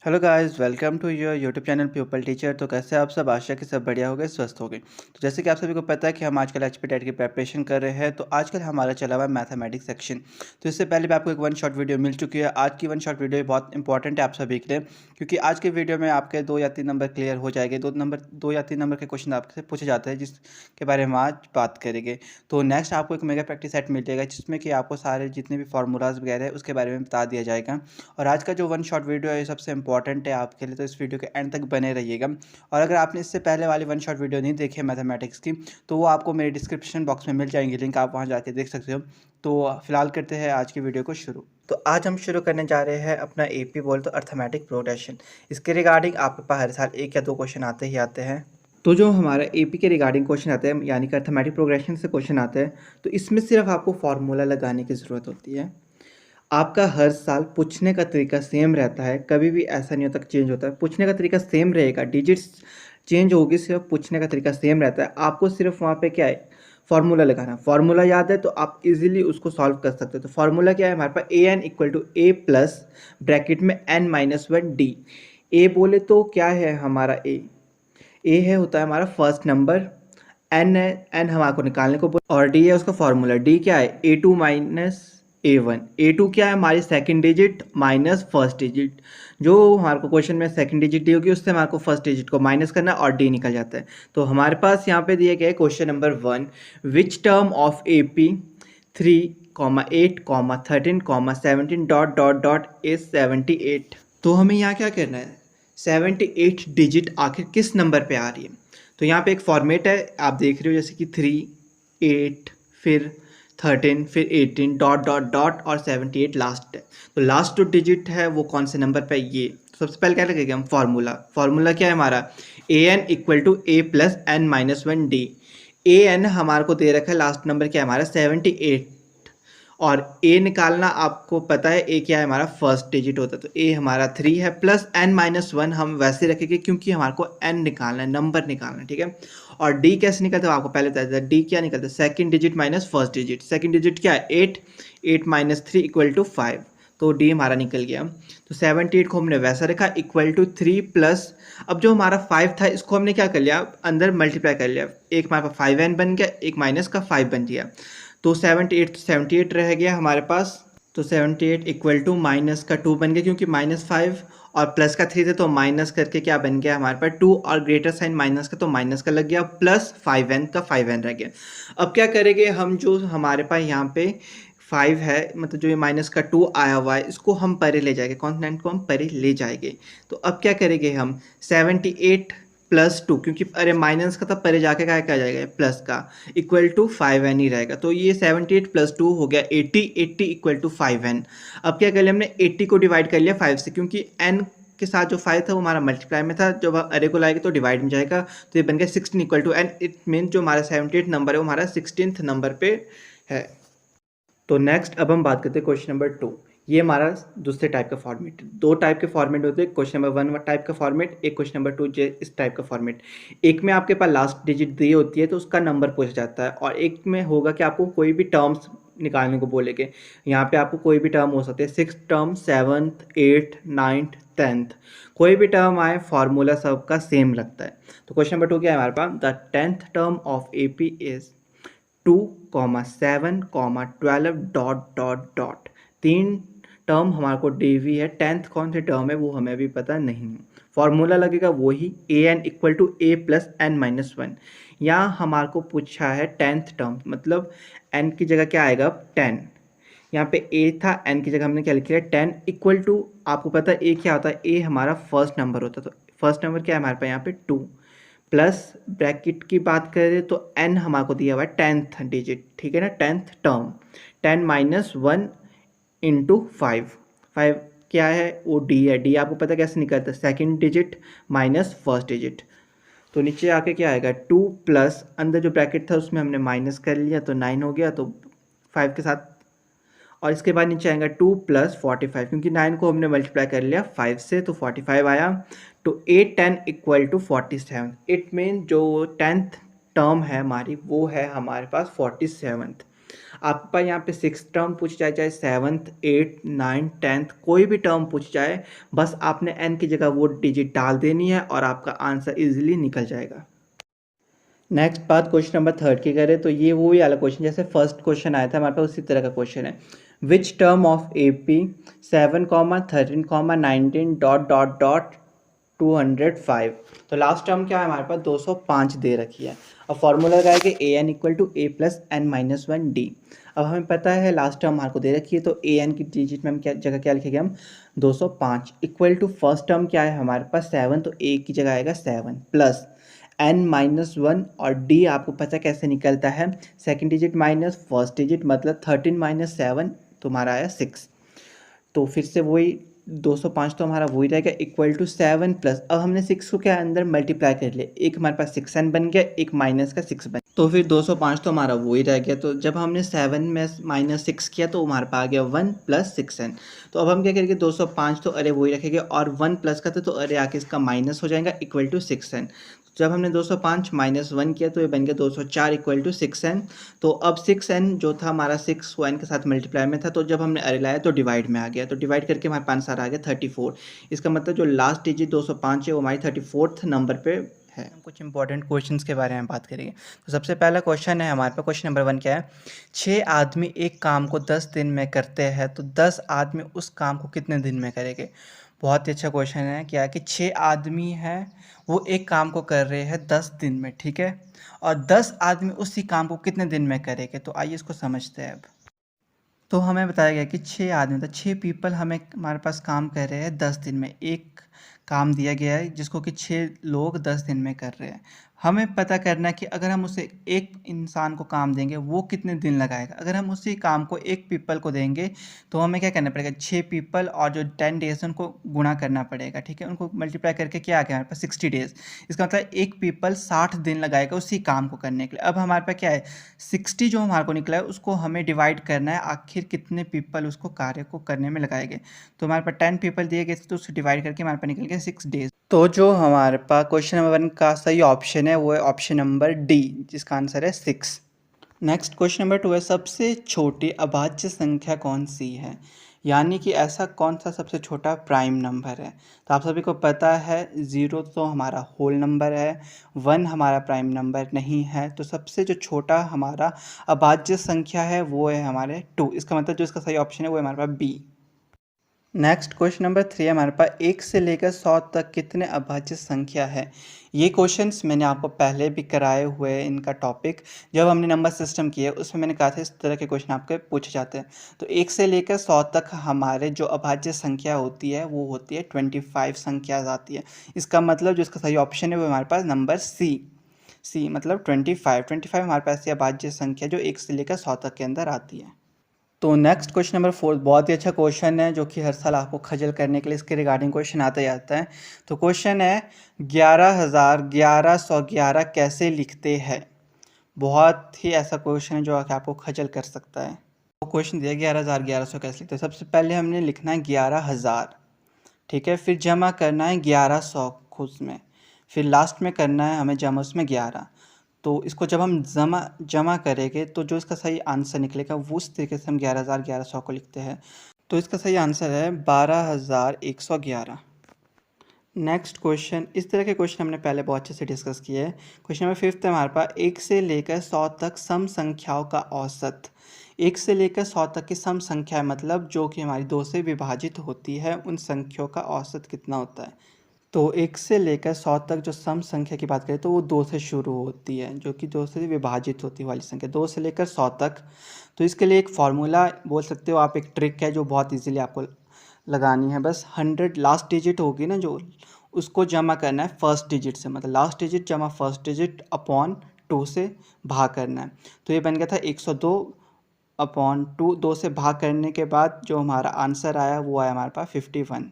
Hello guys, welcome to your YouTube channel people teacher. तो कैसे आप सब? आशा कि सब बढ़िया हो गए, स्वस्थ हो गए। तो जैसे कि आप सभी को पता है कि हम आजकल एचपी टेट की प्रिपरेशन कर रहे हैं। तो आजकल हमारा चला हुआ है मैथमेटिक्स सेक्शन। तो इससे पहले भी आपको एक वन शॉट वीडियो मिल चुकी है। आज की वन शॉट वीडियो बहुत इंपॉर्टेंट है आप सभी के लिए, क्योंकि आज के वीडियो में आपके 2 या 3 नंबर क्लियर हो जाएंगे। 2 या 3 नंबर के क्वेश्चन आपसे पूछे जाते हैं, जिसके बारे में आज बात करेंगे। तो नेक्स्ट आपको एक मेगा प्रैक्टिस सेट मिल जाएगा, जिसमें कि आपको सारे जितने भी फार्मूलाज वगैरह है उसके बारे में बता दिया जाएगा। और आज का जो वन शॉट वीडियो है ये सबसे इंपॉर्टेंट है आपके लिए, तो इस वीडियो के एंड तक बने रहिएगा। और अगर आपने इससे पहले वाली वन शॉट वीडियो नहीं देखी है मैथमेटिक्स की, तो वो आपको मेरे डिस्क्रिप्शन बॉक्स में मिल जाएंगी लिंक, आप वहाँ जाके देख सकते हो। तो फिलहाल करते हैं आज की वीडियो को शुरू। तो आज हम शुरू करने जा रहे हैं अपना एपी बोल तो अर्थमेटिक प्रोग्रेशन। इसके रिगार्डिंग आपके पास हर साल 1 या 2 क्वेश्चन आते ही आते हैं। तो जो हमारा एपी के रिगार्डिंग क्वेश्चन आते हैं, यानी कि अर्थमेटिक प्रोग्रेशन से क्वेश्चन आते हैं, तो इसमें सिर्फ आपको फार्मूला लगाने की ज़रूरत होती है। आपका हर साल पूछने का तरीका सेम रहता है, कभी भी ऐसा नहीं होता कि चेंज होता है। पूछने का तरीका सेम रहेगा, डिजिट्स चेंज होगी, सिर्फ पूछने का तरीका सेम रहता है। आपको सिर्फ वहाँ पे क्या है, फार्मूला लगाना। फार्मूला याद है तो आप इजीली उसको सॉल्व कर सकते हो। तो फार्मूला क्या है हमारे पास, A N equal to A plus bracket में N minus one D. A बोले तो क्या है हमारा, ए है होता है हमारा फर्स्ट नंबर, एन है, एन हमारे को निकालने को और डी है उसका फार्मूला। डी क्या है, A two minus A one. A two क्या है हमारी second digit minus first digit. जो हमारे को क्वेश्चन में सेकंड डिजिट दी होगी उससे हमारे को फर्स्ट डिजिट को माइनस करना और डी निकल जाता है। तो हमारे पास यहाँ पे दिया गया है question number 1, which term of A P 3,8,13,17 dot dot dot is 78। तो हमें यहाँ क्या करना है, 78 डिजिट आखिर किस नंबर पे आ रही है। तो यहाँ पे एक फॉर्मेट है, आप देख रहे हो, जैसे कि 3, 8, फिर 13, फिर 18 डॉट डॉट डॉट और 78 लास्ट है। तो लास्ट जो डिजिट है वो कौन से नंबर पे है ये। तो सबसे पहले क्या लगेगा हम, फार्मूला क्या है हमारा, a N equal to A plus n minus one D. A n हमारे को दे रखा है, लास्ट नंबर क्या है हमारा 78, और ए निकालना आपको पता है, ए क्या है हमारा फर्स्ट डिजिट होता है। तो ए हमारा 3 है प्लस एन माइनस वन हम वैसे रखेंगे क्योंकि हमारे को एन निकालना है, नंबर निकालना है, ठीक है। और डी कैसे निकलता है आपको पहले बता देता है। डी क्या निकलता है, second digit minus first digit. Second digit क्या है 8, 8 माइनस 3 इक्वल टू 5। तो डी हमारा निकल गया। तो 78 को हमने वैसा रखा इक्वल टू 3 प्लस, अब जो हमारा 5 था इसको हमने क्या कर लिया, अंदर मल्टीप्लाई कर लिया। एक हमारे पास 5n बन गया, एक माइनस का 5 बन गया। तो 78 रह गया हमारे पास। तो 78 इक्वल टू माइनस का 2 बन गया, क्योंकि -5 और प्लस का 3 थे तो माइनस करके क्या बन गया हमारे पास 2, और ग्रेटर साइन माइनस का तो माइनस का लग गया, प्लस 5n का 5n रह गया। अब क्या करेंगे हम, जो हमारे पास यहाँ पे 5 है, मतलब जो ये माइनस का 2 आया हुआ है, इसको हम परे ले जाएंगे, कॉन्स्टेंट को हम परे ले जाएंगे। तो अब क्या करेंगे हम, 78 प्लस 2, क्योंकि अरे माइनस का तब परे जाके क्या जाएगा प्लस का, इक्वल टू 5n ही रहेगा। तो ये 78 प्लस 2 हो गया 80, 80 इक्वल टू 5n। अब क्या कर लिया हमने, 80 को डिवाइड कर लिया 5 से, क्योंकि n के साथ जो 5 था वो हमारा मल्टीप्लाई में था, जब अरे को लाएंगे तो डिवाइड में जाएगा। तो ये बन गया 16 equal to n। It mean जो हमारा 78 नंबर है वो हमारा 16th नंबर पे है। तो नेक्स्ट अब हम बात करते हैं क्वेश्चन नंबर 2। ये हमारा दूसरे टाइप का फॉर्मेट, 2 टाइप के फॉर्मेट होते हैं, क्वेश्चन नंबर 1 टाइप का फॉर्मेट, एक क्वेश्चन नंबर 2 इस टाइप का फॉर्मेट। एक में आपके पास लास्ट डिजिट दी होती है तो उसका नंबर पूछा जाता है, और एक में होगा कि आपको कोई भी टर्म्स निकालने को बोलेंगे। यहाँ पे आपको कोई भी टर्म हो सकते हैं, 6th term, 7th, 8th, 9th, 10th, कोई भी टर्म आए, फार्मूला सबका सेम लगता है। तो क्वेश्चन नंबर 2 क्या है हमारे पास, the 10th term of A P is 2, 7, 12 dot dot dot. 3 term हमारे को डी वी है, 10th कौन सी टर्म है वो हमें अभी पता नहीं है। फॉर्मूला लगेगा वही, a N equal to A plus n minus one. यहाँ हमारे को पूछा है 10th टर्म, मतलब एन की जगह क्या आएगा 10। यहाँ पे ए था, एन की जगह हमने क्या लिख लिया 10 इक्वल टू, आपको पता है ए क्या होता है, ए हमारा फर्स्ट नंबर होता है। तो फर्स्ट नंबर क्या है हमारे पास यहाँ पे 2, प्लस ब्रैकेट की बात करें तो n हमारे को दिया हुआ है 10th डिजिट, ठीक है ना, 10th टर्म, 10 माइनस 1 इंटू 5। 5 क्या है वो d है, d आपको पता कैसे निकलता है, second digit minus first digit. तो नीचे आके क्या आएगा 2 प्लस, अंदर जो ब्रैकेट था उसमें हमने माइनस कर लिया तो 9 हो गया, तो 5 के साथ, और इसके बाद नीचे आएगा 2 प्लस 45, क्योंकि 9 को हमने मल्टीप्लाई कर लिया 5 से तो 45 आया। तो 8, 10 इक्वल टू 47। इट मीन जो 10th टर्म है हमारी वो है हमारे पास 47th। आपके पास यहाँ पे 6 टर्म पूछ जाए, चाहे 7th 8th 9th 10th कोई भी टर्म पूछ जाए, बस आपने n की जगह वो डिजिट डाल देनी है और आपका आंसर इजीली निकल जाएगा। नेक्स्ट बात क्वेश्चन नंबर 3 की करें तो ये वही वाला क्वेश्चन जैसे फर्स्ट क्वेश्चन आया था हमारे पास, उसी तरह का क्वेश्चन है। Which term of AP 7, 13, 19 ... 205। तो लास्ट टर्म क्या है हमारे पास, 205 दे रखी है। अब फॉर्मूला लगाया कि an equal to a plus n minus 1d। अब हमें पता है लास्ट टर्म हमारे को दे रखी है, तो an की डिजिट में हम क्या जगह क्या लिखेंगे हम 205 इक्वल टू फर्स्ट टर्म क्या है हमारे पास 7, तो a की जगह आएगा 7 प्लस n माइनस 1 और d आपको पता कैसे निकलता है, second digit minus first digit, मतलब 13 माइनस 7 तुम्हारा आया 6। तो फिर से वही 205 तो हमारा वही रहेगा इक्वल टू 7 प्लस, अब हमने 6 को क्या अंदर मल्टीप्लाई कर लिया, एक हमारे पास 6n बन गया, एक माइनस का 6 बन, तो फिर 205 तो हमारा वही रह गया। तो जब हमने 7 में माइनस 6 किया तो हमारे पास आ गया 1 प्लस 6n। तो अब हम क्या करेंगे, 205 तो अरे वही रखेंगे और 1 प्लस का तो अरे आके इसका माइनस हो जाएगा इक्वल टू 6n। जब हमने 205 माइनस 1 किया तो ये बन गया 204 इक्वल टू 6n। तो अब 6n जो था हमारा 6 को n के साथ मल्टीप्लाई में था, तो जब हमने अरे लाया तो डिवाइड में आ गया, तो डिवाइड करके हमारे पास आंसर आ गया 34। इसका मतलब जो लास्ट डिजिट 205 है वो हमारी 34th नंबर पे है। हम कुछ इंपॉर्टेंट क्वेश्चंस के बारे में बात करेंगे। तो सबसे पहला क्वेश्चन है हमारे पास, क्वेश्चन नंबर 1 क्या है, 6 आदमी एक काम को 10 दिन में करते हैं तो 10 आदमी उस काम को कितने दिन में करेंगे। बहुत ही अच्छा क्वेश्चन है, क्या कि 6 आदमी हैं वो एक काम को कर रहे हैं 10 दिन में, ठीक है, और 10 आदमी उसी काम को कितने दिन में करेंगे। तो आइए इसको समझते हैं। अब तो हमें बताया गया कि 6 आदमी, तो 6 पीपल हमें हमारे पास काम कर रहे हैं 10 दिन में, एक काम दिया गया है जिसको कि 6 लोग 10 दिन में कर रहे हैं। हमें पता करना है कि अगर हम उसे एक इंसान को काम देंगे वो कितने दिन लगाएगा। अगर हम उसी काम को एक पीपल को देंगे तो हमें क्या करना पड़ेगा, 6 पीपल और जो 10 डेज है उनको गुणा करना पड़ेगा, ठीक है, उनको मल्टीप्लाई करके क्या आ गया हमारे पास 60 डेज। इसका मतलब एक पीपल 60 दिन लगाएगा उसी काम को करने के लिए। अब हमारे पास क्या है, 60 जो हमारे को निकला है उसको हमें डिवाइड करना है आखिर कितने पीपल उसको कार्य को करने में लगाएंगे। तो हमारे पास 10 पीपल दिए गए थे तो उसको डिवाइड करके हमारे पास निकल गया 6 डेज। तो जो हमारे पास क्वेश्चन नंबर 1 का सही ऑप्शन है वो है ऑप्शन नंबर डी, जिसका आंसर है 6। नेक्स्ट क्वेश्चन नंबर 2 है, सबसे छोटी अभाज्य संख्या कौन सी है, यानी कि ऐसा कौन सा सबसे छोटा प्राइम नंबर है। तो आप सभी को पता है 0 तो हमारा होल नंबर है, 1 हमारा प्राइम नंबर नहीं है, तो सबसे जो छोटा हमारा अभाज्य संख्या है वो है हमारे 2। इसका मतलब जो इसका सही ऑप्शन है वो है हमारे पास बी। नेक्स्ट क्वेश्चन नंबर 3 हमारे पास 1 से लेकर 100 तक कितने अभाज्य संख्या है। ये क्वेश्चंस मैंने आपको पहले भी कराए हुए हैं, इनका टॉपिक जब हमने नंबर सिस्टम किया उसमें मैंने कहा था इस तरह के क्वेश्चन आपके पूछे जाते हैं। तो 1 से लेकर 100 तक हमारे जो अभाज्य संख्या होती है वो होती है 25 संख्या आती है। इसका मतलब जो इसका सही ऑप्शन है वो हमारे पास नंबर सी मतलब 25 हमारे पास ऐसी अभाज्य संख्या जो 1 से लेकर 100 तक के अंदर आती है। तो नेक्स्ट क्वेश्चन नंबर 4 बहुत ही अच्छा क्वेश्चन है जो कि हर साल आपको खजल करने के लिए इसके रिगार्डिंग क्वेश्चन आता ही आता है। तो क्वेश्चन है 11,1111 कैसे लिखते हैं। बहुत ही ऐसा क्वेश्चन है जो आपको खजल कर सकता है। तो क्वेश्चन दिया 11,1100 कैसे लिखते हैं। सबसे पहले हमने लिखना है 11,000, ठीक है, फिर जमा करना है 1100 खुद में, फिर लास्ट में करना है हमें जमा उसमें 11। तो इसको जब हम जमा करेंगे तो जो इसका सही आंसर निकलेगा वो उस तरीके से हम 11,1100 को लिखते हैं। तो इसका सही आंसर है 12,111। नेक्स्ट क्वेश्चन, इस तरह के क्वेश्चन हमने पहले बहुत अच्छे से डिस्कस किए हैं। क्वेश्चन नंबर 5 है हमारे पास, 1 से लेकर 100 तक सम संख्याओं का औसत। 1 से लेकर 100 तक की सम संख्या मतलब जो कि हमारी 2 से विभाजित होती है, उन संख्याओं का औसत कितना होता है। तो 1 से लेकर 100 तक जो सम संख्या की बात करें तो वो 2 से शुरू होती है, जो कि 2 से विभाजित होती वाली संख्या, 2 से लेकर 100 तक। तो इसके लिए एक फार्मूला बोल सकते हो आप, एक ट्रिक है जो बहुत इजीली आपको लगानी है। बस 100 लास्ट डिजिट होगी ना जो, उसको जमा करना है फर्स्ट डिजिट से, मतलब लास्ट डिजिट जमा फर्स्ट डिजिट अपॉन 2 से भाग करना है। तो ये बन गया था 102 अपॉन 2, 2 से भाग करने के बाद जो हमारा आंसर आया वो आया हमारे पास 51।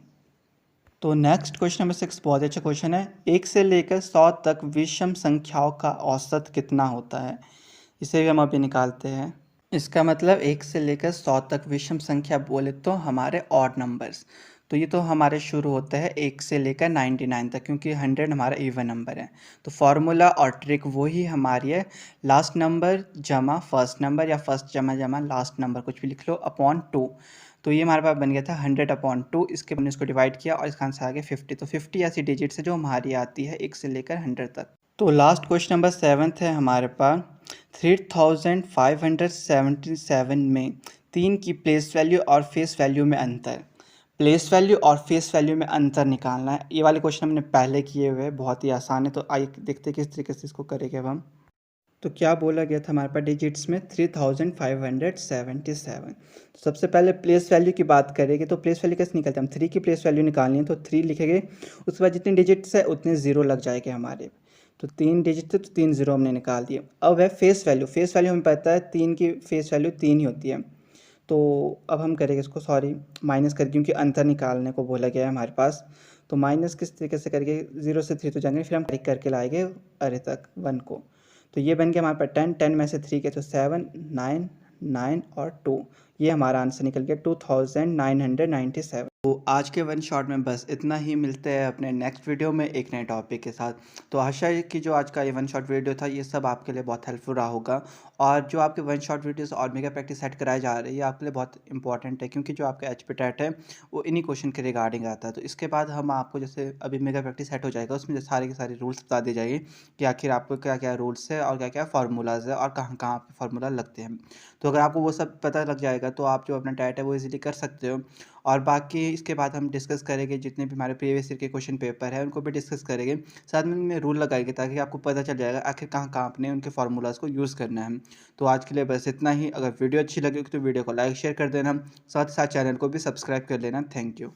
तो नेक्स्ट क्वेश्चन नंबर 6 बहुत अच्छा क्वेश्चन है, 1 से लेकर 100 तक विषम संख्याओं का औसत कितना होता है। इसे भी हम अभी निकालते हैं। इसका मतलब 1 से लेकर 100 तक विषम संख्या बोले तो हमारे ऑड नंबर्स। तो ये तो हमारे शुरू होता है 1 से लेकर 99 तक, क्योंकि 100 हमारा इवन नंबर है। तो फार्मूला और ट्रिक वही हमारी है, लास्ट नंबर जमा फर्स्ट नंबर या फर्स्ट जमा जमा लास्ट नंबर, कुछ भी लिख लो, अपॉन 2। तो ये हमारे पास बन गया था 100/2। इसके हमने इसको डिवाइड किया और इसका आंसर आ गया 50। तो 50 ऐसी डिजिट्स है जो हमारी आती है 1 से लेकर 100 तक। तो लास्ट क्वेश्चन नंबर 7th है हमारे पास। 3577 में 3 की प्लेस वैल्यू और फेस वैल्यू में अंतर। प्लेस वैल्यू और फेस वैल्यू में अंतर निकालना है। ये वाले क्वेश्चन हमने पहले किए हुए हैं, बहुत ही आसान है। तो आइए देखते हैं किस तरीके से इसको करेंगे अब हम। तो क्या बोला गया था हमारे पास डिजिट्स में 3577। तो सबसे पहले प्लेस वैल्यू की बात करेंगे। तो प्लेस वैल्यू कैसे निकलते हैं, हम 3 की प्लेस वैल्यू निकालनी है तो 3 लिखेंगे, उसके बाद जितने डिजिट्स है उतने ज़ीरो लग जाएंगे हमारे। तो 3 डिजिट थे तो 3 ज़ीरो हमने निकाल दिए। अब है फेस वैल्यू। फेस वैल्यू हमें पता है 3 की फेस वैल्यू 3 ही होती है। तो अब हम करेंगे इसको, सॉरी माइनस कर, क्योंकि अंतर निकालने को बोला गया है हमारे पास। तो माइनस किस तरीके से करके 0 से 3 तो जाएंगे, फिर हम करेक्ट करके लाएंगे अरे तक 1 को। तो ये बन गया हमारे पास 10, 10 में से 3 के तो 7, 9, 9 और 2। ये हमारा आंसर निकल गया 2997। तो आज के वन शॉट में बस इतना ही। मिलते हैं अपने नेक्स्ट वीडियो में एक नए टॉपिक के साथ। तो आशा है कि जो आज का ये वन शॉट वीडियो था ये सब आपके लिए बहुत हेल्पफुल रहा होगा। और जो आपके वन शॉट वीडियोस और मेगा प्रैक्टिस सेट कराए जा रहे हैं ये आपके लिए बहुत इंपॉर्टेंट है, क्योंकि जो आपका HP टेट है वो इन्हीं क्वेश्चन के रिगार्डिंग आता है। तो इसके बाद हम आपको, जैसे अभी मेगा प्रैक्टिस सेट हो जाएगा, उसमें सारे के सारे रूल्स बता दिए जाएंगे कि आखिर आपको क्या क्या रूल्स है और क्या क्या फार्मूलाज है और कहाँ कहाँ पे फार्मूला लगते हैं। तो अगर आपको वो सब पता लग जाएगा तो आप जो अपना टेट है वो इजीली कर सकते हो। और बाकी इसके बाद हम डिस्कस करेंगे जितने भी हमारे प्रीवियस ईयर के क्वेश्चन पेपर है उनको भी डिस्कस करेंगे, साथ में उनमें रूल लगाएंगे ताकि आपको पता चल जाएगा आखिर कहाँ कहाँ अपने उनके फार्मूलाज को यूज़ करना है। तो आज के लिए बस इतना ही। अगर वीडियो अच्छी लगी तो वीडियो को लाइक शेयर कर देना, साथ ही साथ चैनल को भी सब्सक्राइब कर लेना। Thank you.